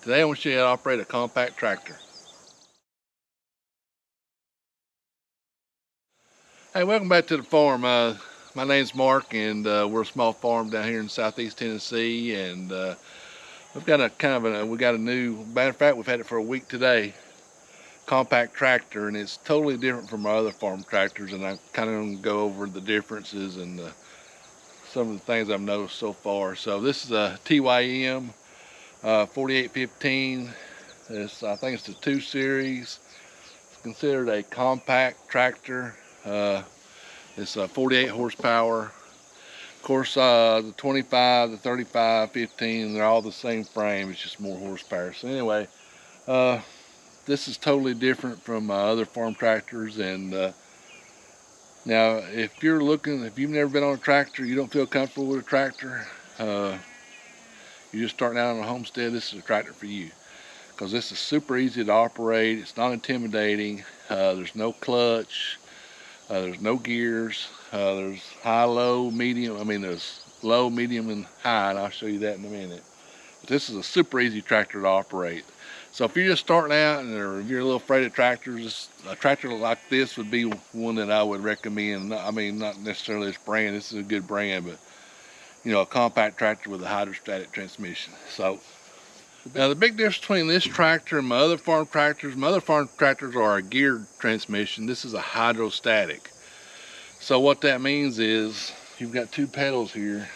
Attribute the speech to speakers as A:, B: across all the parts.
A: Today I want to show you how to operate a compact tractor. Hey, welcome back to the farm. My name's Mark, and we're a small farm down here in southeast Tennessee, and we've got a new, matter of fact, we've had it for a week today, compact tractor, and it's totally different from our other farm tractors, and I kind of going to go over the differences and some of the things I've noticed so far. So this is a TYM 4815. I think it's the 2 series. It's considered a compact tractor. It's 48 horsepower. Of course, the 25, the 35, 15, they're all the same frame. It's just more horsepower. So anyway, this is totally different from other farm tractors. And now, if you've never been on a tractor, you don't feel comfortable with a tractor, you're just starting out on a homestead, this is a tractor for you. Because this is super easy to operate. It's not intimidating. There's no clutch. There's no gears. There's high, low, medium. There's low, medium, and high, and I'll show you that in a minute. But this is a super easy tractor to operate. So if you're just starting out, or if you're a little afraid of tractors, a tractor like this would be one that I would recommend. Not necessarily this brand. This is a good brand, but a compact tractor with a hydrostatic transmission. So now the big difference between this tractor and my other farm tractors are a geared transmission. This is a hydrostatic. So what that means is you've got 2 pedals here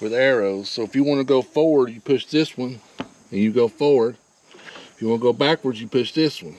A: with arrows. So if you want to go forward, you push this one and you go forward. If you want to go backwards, you push this one.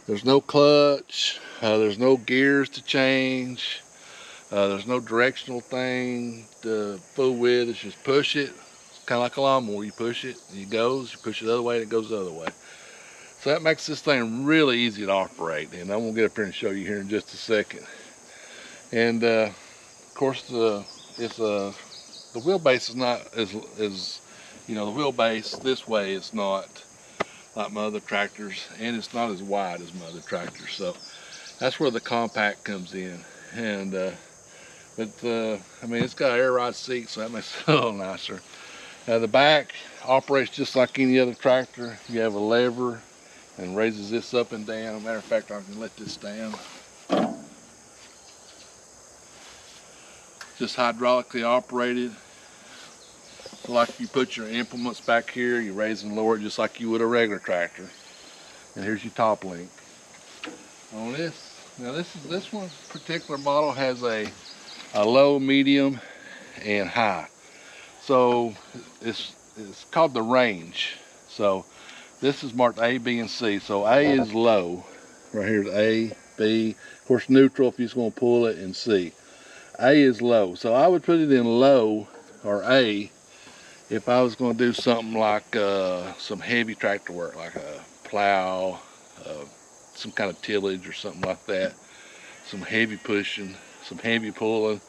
A: There's no clutch. There's no gears to change. There's no directional thing to fool with. It's just push it. Kind of like a lawnmower. You push it and it goes. You push it the other way and it goes the other way. So that makes this thing really easy to operate. And I'm going to get up here and show you here in just a second. And of course the wheelbase is not as the wheelbase this way is not like my other tractors, and it's not as wide as my other tractors. So that's where the compact comes in. And it's got an air ride seat, so that makes it a little nicer. Now the back operates just like any other tractor. You have a lever and raises this up and down. Matter of fact, I can let this down. Just hydraulically operated. So like you put your implements back here, you raise and lower it just like you would a regular tractor. And here's your top link. On this, now this one particular model has a low, medium, and high. So it's called the range. So this is marked A, B, and C. So A is low. Right here's A, B. Of course neutral if you're just going to pull it, and C. A is low. So I would put it in low or A if I was going to do something like some heavy tractor work, like a plow, some kind of tillage or something like that. Some heavy pushing, some heavy pulling.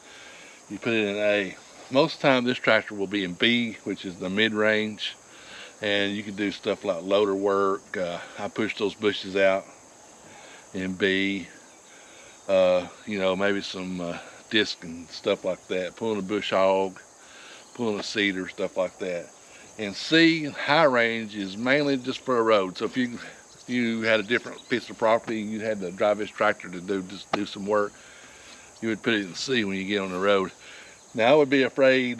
A: You put it in A. Most of the time this tractor will be in B, which is the mid-range, and you can do stuff like loader work. I push those bushes out in B, maybe some disc and stuff like that, pulling a bush hog, pulling a cedar, stuff like that. And C, high range, is mainly just for a road. So if you had a different piece of property and you had to drive this tractor to do some work, you would put it in C when you get on the road. Now I would be afraid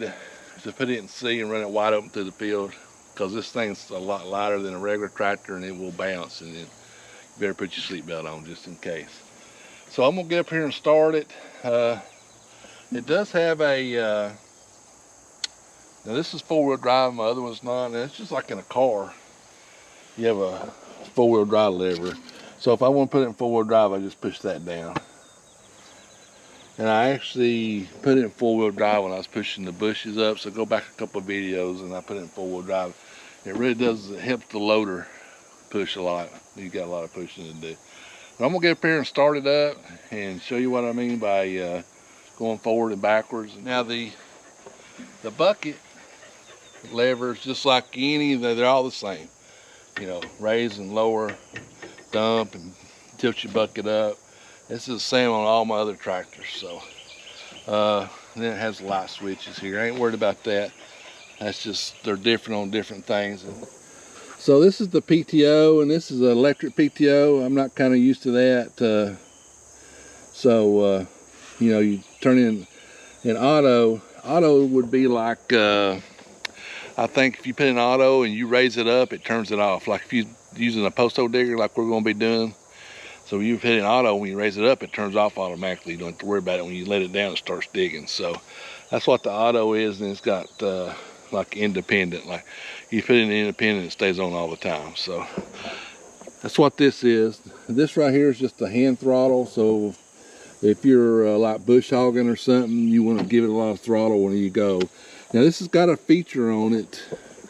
A: to put it in C and run it wide open through the field, because this thing's a lot lighter than a regular tractor and it will bounce, and then you better put your seatbelt on just in case. So I'm gonna get up here and start it. It does have a, now this is 4-wheel drive, my other one's not, and it's just like in a car. You have a 4-wheel drive lever. So if I want to put it in 4-wheel drive, I just push that down. And I actually put it in 4-wheel drive when I was pushing the bushes up, so go back a couple of videos and I put it in 4-wheel drive. It really does, it helps the loader push a lot. You got a lot of pushing to do. But I'm gonna get up here and start it up and show you what I mean by going forward and backwards. Now the bucket levers, just like any, they're all the same. Raise and lower, dump and tilt your bucket up. This is the same on all my other tractors. So then it has light switches here. I ain't worried about that. That's just, they're different on different things. And So this is the PTO, and this is an electric PTO. I'm not kind of used to that. You know, you turn in auto. Auto would be like, I think if you put in auto and you raise it up, it turns it off. Like if you're using a post hole digger like we're going to be doing. So you put in auto, when you raise it up, it turns off automatically. You don't have to worry about it. When you let it down, it starts digging. So that's what the auto is, and it's got like independent. Like you put it in independent, it stays on all the time. So that's what this is. This right here is just a hand throttle. So if you're like bush hogging or something, you want to give it a lot of throttle when you go. Now this has got a feature on it.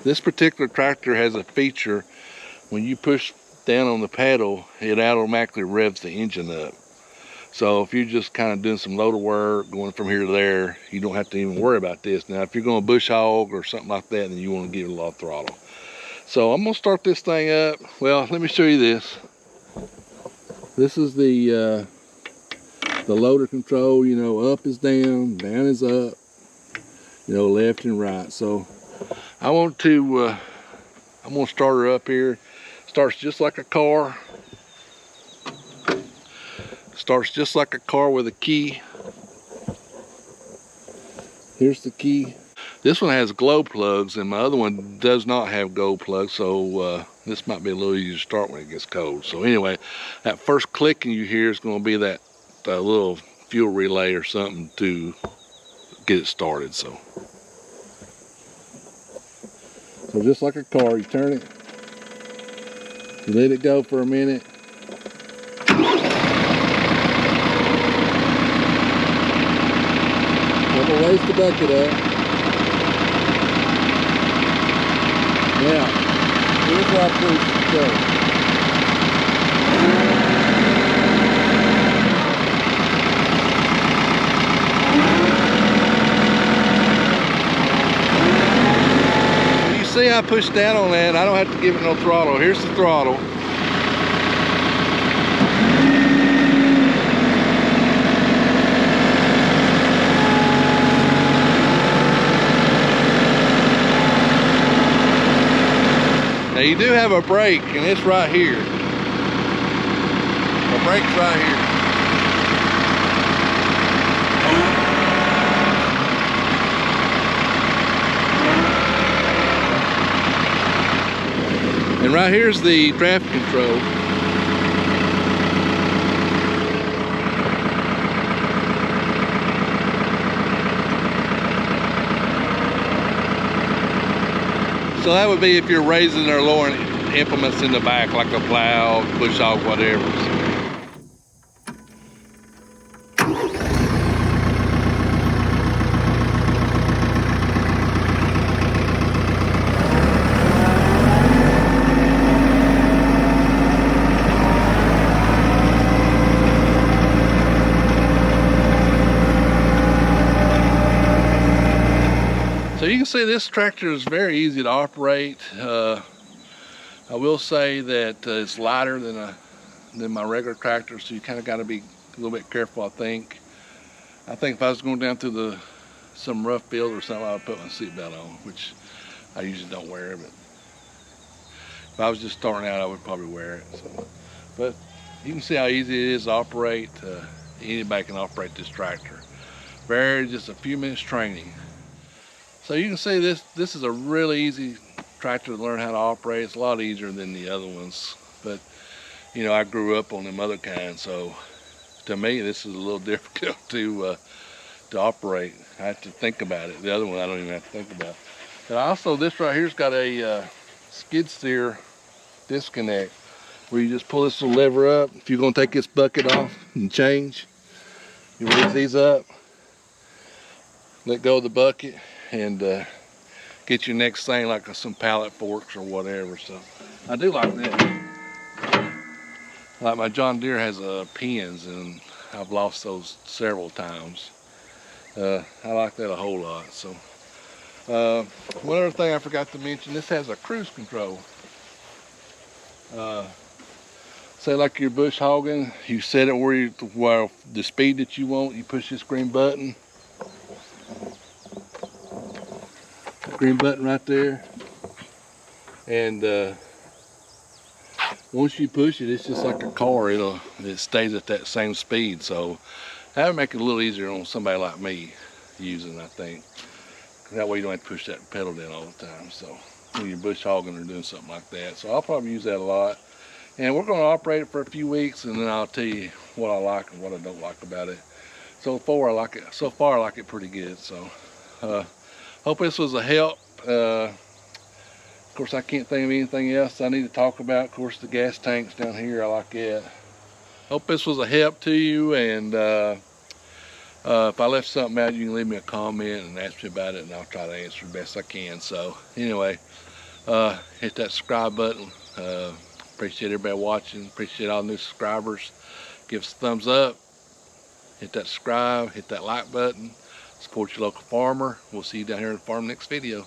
A: This particular tractor has a feature when you push down on the pedal, it automatically revs the engine up. So if you're just kind of doing some loader work, going from here to there, you don't have to even worry about this. Now if you're going to bush hog or something like that, then you want to give it a lot of throttle. So I'm going to start this thing up. Well, let me show you this. This is the loader control. You know, up is down, down is up, you know, left and right. So I'm going to start her up here. Starts just like a car. Starts just like a car with a key. Here's the key. This one has glow plugs, and my other one does not have glow plugs, so this might be a little easier to start when it gets cold. So anyway, that first clicking you hear is going to be that little fuel relay or something to get it started. So just like a car, you turn it, you let it go for a minute. Never raise the bucket up. Now, here's where I push go. You see I push down on that, I don't have to give it no throttle. Here's the throttle. Now you do have a brake, and it's right here. The brake's right here. And right here's the traffic control. So that would be if you're raising or lowering implements in the back, like a plow, bush hog, whatever. So you can see this tractor is very easy to operate. I will say that it's lighter than my regular tractor, so you kind of got to be a little bit careful. I think if I was going down through some rough field or something, I would put my seatbelt on, which I usually don't wear. But if I was just starting out, I would probably wear it. So, but you can see how easy it is to operate. Anybody can operate this tractor. Just a few minutes training. So you can see this is a really easy tractor to learn how to operate. It's a lot easier than the other ones, but you know, I grew up on them other kinds, so to me this is a little difficult to operate. I have to think about it. The other one I don't even have to think about. And also this right here's got a skid steer disconnect where you just pull this little lever up. If you're going to take this bucket off and change, you raise these up, let go of the bucket, and get your next thing, like some pallet forks or whatever. So I do like that. Like my John Deere has pins, and I've lost those several times. I like that a whole lot. So one other thing I forgot to mention, this has a cruise control. Say like you're bush hogging, you set it where the speed that you want, you push this green button. Green button right there, and once you push it, it's just like a car. It stays at that same speed. So that would make it a little easier on somebody like me using, I think. That way you don't have to push that pedal down all the time. So when you're bush hogging or doing something like that. So I'll probably use that a lot. And we're going to operate it for a few weeks, and then I'll tell you what I like and what I don't like about it. So far I like it. So far I like it pretty good. So hope this was a help. Of course, I can't think of anything else I need to talk about. Of course, the gas tanks down here, I like it. Hope this was a help to you, and if I left something out, you can leave me a comment and ask me about it, and I'll try to answer the best I can. So anyway, hit that subscribe button. Appreciate everybody watching. Appreciate all the new subscribers. Give us a thumbs up. Hit that subscribe. Hit that like button. Support your local farmer. We'll see you down here in the farm next video.